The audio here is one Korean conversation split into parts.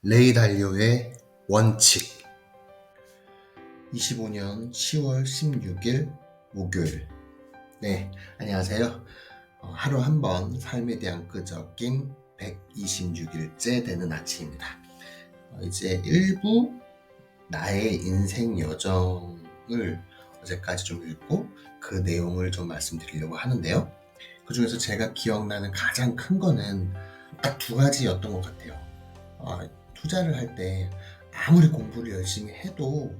레이 달리오의 원칙. 25년 10월 16일 목요일. 네, 안녕하세요. 하루 한 번 삶에 대한 끄적임 126일째 되는 아침입니다. 이제 일부 나의 인생 여정을 어제까지 좀 읽고 그 내용을 좀 말씀드리려고 하는데요. 그 중에서 제가 기억나는 가장 큰 거는 딱 두 가지였던 것 같아요. 투자를 할 때 아무리 공부를 열심히 해도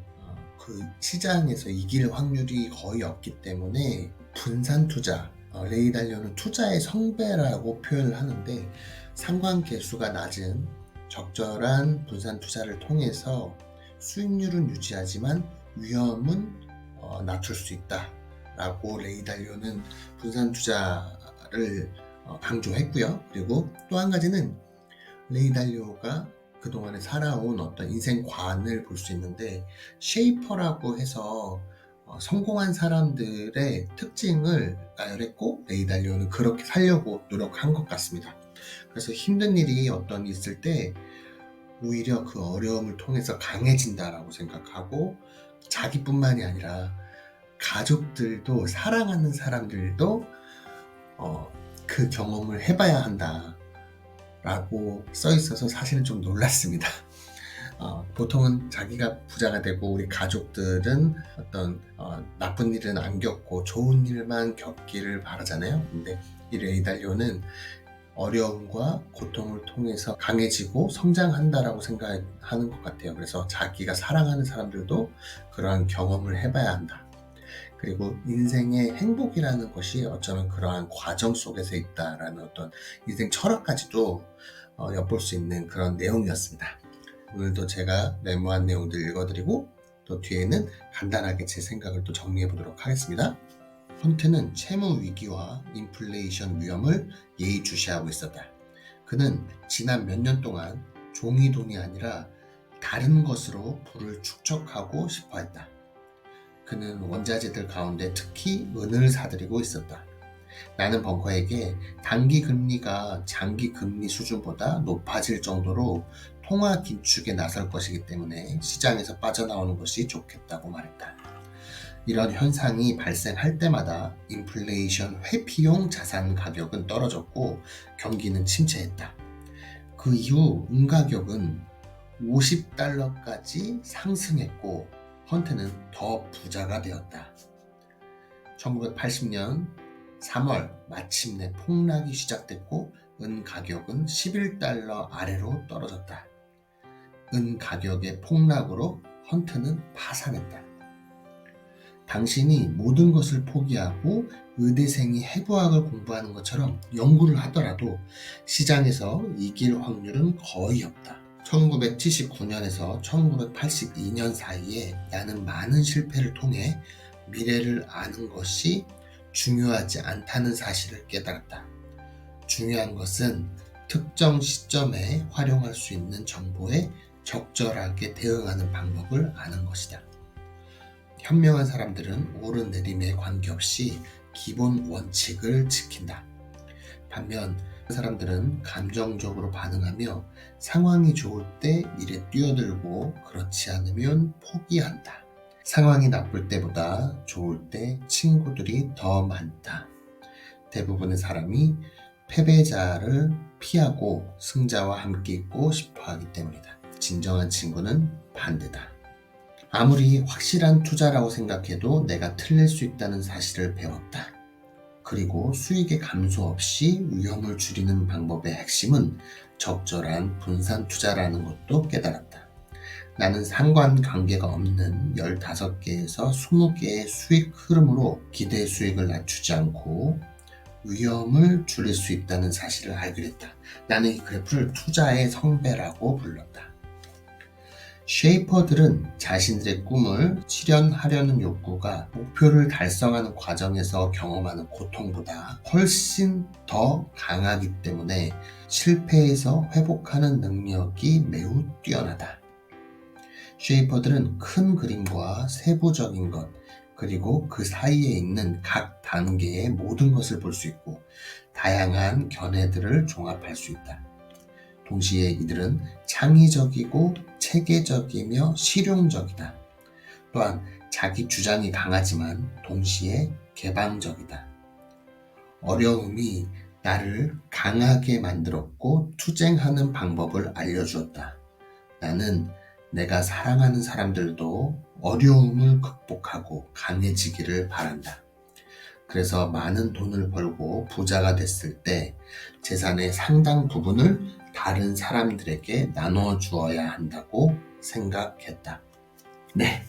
그 시장에서 이길 확률이 거의 없기 때문에 분산 투자, 레이 달리오는 투자의 성배라고 표현을 하는데, 상관계수가 낮은 적절한 분산 투자를 통해서 수익률은 유지하지만 위험은 낮출 수 있다 라고 레이 달리오는 분산 투자를 강조했고요. 그리고 또 한 가지는 레이 달리오가 그동안에 살아온 어떤 인생관을 볼 수 있는데, 쉐이퍼라고 해서 성공한 사람들의 특징을 나열했고, 레이 달리오는 그렇게 살려고 노력한 것 같습니다. 그래서 힘든 일이 어떤 있을 때 오히려 그 어려움을 통해서 강해진다라고 생각하고, 자기뿐만이 아니라 가족들도, 사랑하는 사람들도 그 경험을 해봐야 한다 라고 써 있어서 사실은 좀 놀랐습니다. 보통은 자기가 부자가 되고 우리 가족들은 어떤 나쁜 일은 안 겪고 좋은 일만 겪기를 바라잖아요. 근데 이 레이 달리오는 어려움과 고통을 통해서 강해지고 성장한다라고 생각하는 것 같아요. 그래서 자기가 사랑하는 사람들도 그러한 경험을 해봐야 한다. 그리고 인생의 행복이라는 것이 어쩌면 그러한 과정 속에서 있다라는 어떤 인생 철학까지도 엿볼 수 있는 그런 내용이었습니다. 오늘도 제가 메모한 내용들 읽어드리고, 또 뒤에는 간단하게 제 생각을 또 정리해 보도록 하겠습니다. 헌트는 채무 위기와 인플레이션 위험을 예의주시하고 있었다. 그는 지난 몇 년 동안 종이 돈이 아니라 다른 것으로 부를 축적하고 싶어 했다. 그는 원자재들 가운데 특히 은을 사들이고 있었다. 나는 벙커에게 단기 금리가 장기 금리 수준보다 높아질 정도로 통화 긴축에 나설 것이기 때문에 시장에서 빠져나오는 것이 좋겠다고 말했다. 이런 현상이 발생할 때마다 인플레이션 회피용 자산 가격은 떨어졌고 경기는 침체했다. 그 이후 은 가격은 $50까지 상승했고 헌트는 더 부자가 되었다. 1980년 3월 마침내 폭락이 시작됐고 은 가격은 $11 아래로 떨어졌다. 은 가격의 폭락으로 헌트는 파산했다. 당신이 모든 것을 포기하고 의대생이 해부학을 공부하는 것처럼 연구를 하더라도 시장에서 이길 확률은 거의 없다. 1979년에서 1982년 사이에 나는 많은 실패를 통해 미래를 아는 것이 중요하지 않다는 사실을 깨달았다. 중요한 것은 특정 시점에 활용할 수 있는 정보에 적절하게 대응하는 방법을 아는 것이다. 현명한 사람들은 오르내림에 관계없이 기본 원칙을 지킨다. 반면 사람들은 감정적으로 반응하며 상황이 좋을 때 일에 뛰어들고 그렇지 않으면 포기한다. 상황이 나쁠 때보다 좋을 때 친구들이 더 많다. 대부분의 사람이 패배자를 피하고 승자와 함께 있고 싶어 하기 때문이다. 진정한 친구는 반대다. 아무리 확실한 투자라고 생각해도 내가 틀릴 수 있다는 사실을 배웠다. 그리고 수익의 감소 없이 위험을 줄이는 방법의 핵심은 적절한 분산 투자라는 것도 깨달았다. 나는 상관관계가 없는 15개에서 20개의 수익 흐름으로 기대 수익을 낮추지 않고 위험을 줄일 수 있다는 사실을 알게 됐다. 나는 이 그래프를 투자의 성배라고 불렀다. 쉐이퍼들은 자신들의 꿈을 실현하려는 욕구가 목표를 달성하는 과정에서 경험하는 고통보다 훨씬 더 강하기 때문에 실패에서 회복하는 능력이 매우 뛰어나다. 쉐이퍼들은 큰 그림과 세부적인 것, 그리고 그 사이에 있는 각 단계의 모든 것을 볼 수 있고 다양한 견해들을 종합할 수 있다. 동시에 이들은 창의적이고 체계적이며 실용적이다. 또한 자기 주장이 강하지만 동시에 개방적이다. 어려움이 나를 강하게 만들었고 투쟁하는 방법을 알려주었다. 나는 내가 사랑하는 사람들도 어려움을 극복하고 강해지기를 바란다. 그래서 많은 돈을 벌고 부자가 됐을 때 재산의 상당 부분을 다른 사람들에게 나눠주어야 한다고 생각했다. 네.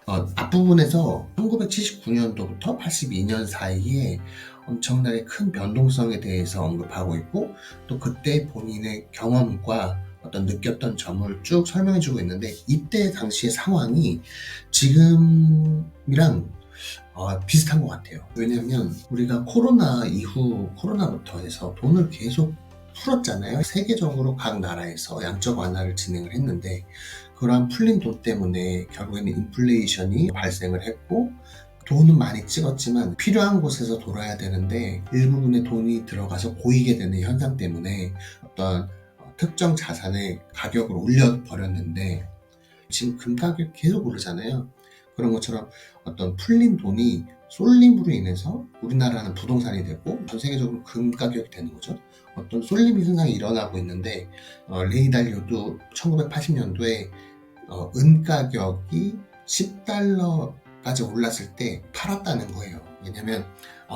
앞부분에서 1979년도부터 82년 사이에 엄청나게 큰 변동성에 대해서 언급하고 있고 또 그때 본인의 경험과 어떤 느꼈던 점을 쭉 설명해주고 있는데 이때 당시의 상황이 지금이랑 비슷한 것 같아요. 왜냐하면 우리가 코로나 이후 코로나부터 해서 돈을 계속 풀었잖아요. 세계적으로 각 나라에서 양적 완화를 진행을 했는데 그러한 풀린 돈 때문에 결국에는 인플레이션이 발생을 했고 돈은 많이 찍었지만 필요한 곳에서 돌아야 되는데 일부분의 돈이 들어가서 고이게 되는 현상 때문에 어떤 특정 자산의 가격을 올려버렸는데 지금 금 가격이 계속 오르잖아요. 그런 것처럼 어떤 풀린 돈이 쏠림으로 인해서 우리나라는 부동산이 되고 전 세계적으로 금 가격이 되는 거죠. 어떤 쏠림 현상이 일어나고 있는데 레이 달리오도 1980년도에 은 가격이 10달러까지 올랐을 때 팔았다는 거예요. 왜냐면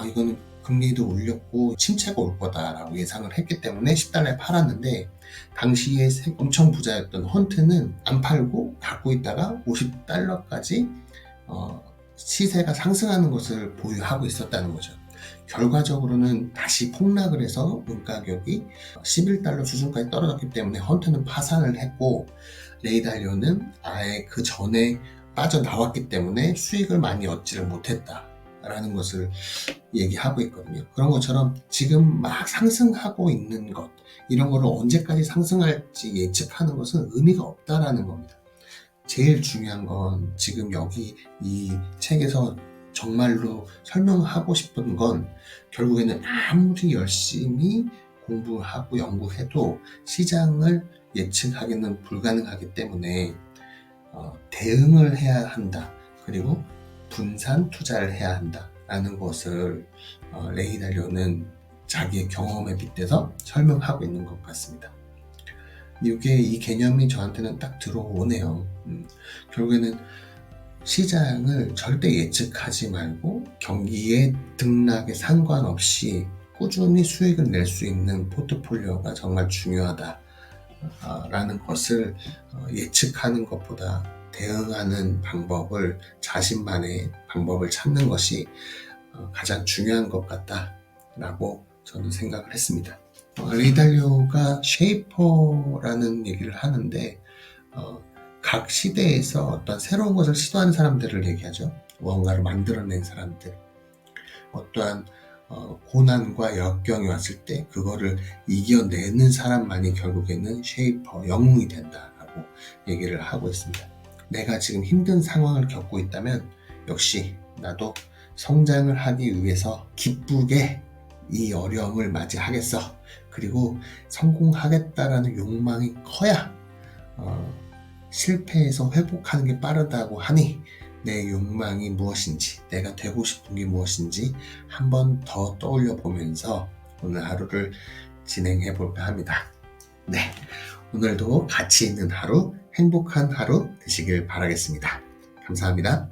이거는 금리도 올렸고 침체가 올 거다라고 예상을 했기 때문에 10달러에 팔았는데 당시에 엄청 부자였던 헌트는 안 팔고 갖고 있다가 50달러까지 시세가 상승하는 것을 보유하고 있었다는 거죠. 결과적으로는 다시 폭락을 해서 은 가격이 11달러 수준까지 떨어졌기 때문에 헌트는 파산을 했고 레이 달리오는 아예 그 전에 빠져나왔기 때문에 수익을 많이 얻지를 못했다라는 것을 얘기하고 있거든요. 그런 것처럼 지금 막 상승하고 있는 것 이런 거를 언제까지 상승할지 예측하는 것은 의미가 없다라는 겁니다. 제일 중요한 건 지금 여기 이 책에서 정말로 설명하고 싶은 건 결국에는 아무리 열심히 공부하고 연구해도 시장을 예측하기는 불가능하기 때문에 대응을 해야 한다. 그리고 분산 투자를 해야 한다. 라는 것을 레이 달리오는 자기의 경험에 빗대서 설명하고 있는 것 같습니다. 이 개념이 저한테는 딱 들어오네요. 결국에는 시장을 절대 예측하지 말고 경기의 등락에 상관없이 꾸준히 수익을 낼 수 있는 포트폴리오가 정말 중요하다라는 것을 예측하는 것보다 대응하는 방법을 자신만의 방법을 찾는 것이 가장 중요한 것 같다라고 저는 생각을 했습니다. 레이 달리오가 쉐이퍼라는 얘기를 하는데 각 시대에서 어떤 새로운 것을 시도하는 사람들을 얘기하죠. 무언가를 만들어낸 사람들. 어떠한 고난과 역경이 왔을 때 그거를 이겨내는 사람만이 결국에는 쉐이퍼, 영웅이 된다라고 얘기를 하고 있습니다. 내가 지금 힘든 상황을 겪고 있다면 역시 나도 성장을 하기 위해서 기쁘게 이 어려움을 맞이하겠어. 그리고 성공하겠다라는 욕망이 커야 실패해서 회복하는 게 빠르다고 하니 내 욕망이 무엇인지, 내가 되고 싶은 게 무엇인지 한 번 더 떠올려 보면서 오늘 하루를 진행해 볼까 합니다. 네, 오늘도 가치 있는 하루, 행복한 하루 되시길 바라겠습니다. 감사합니다.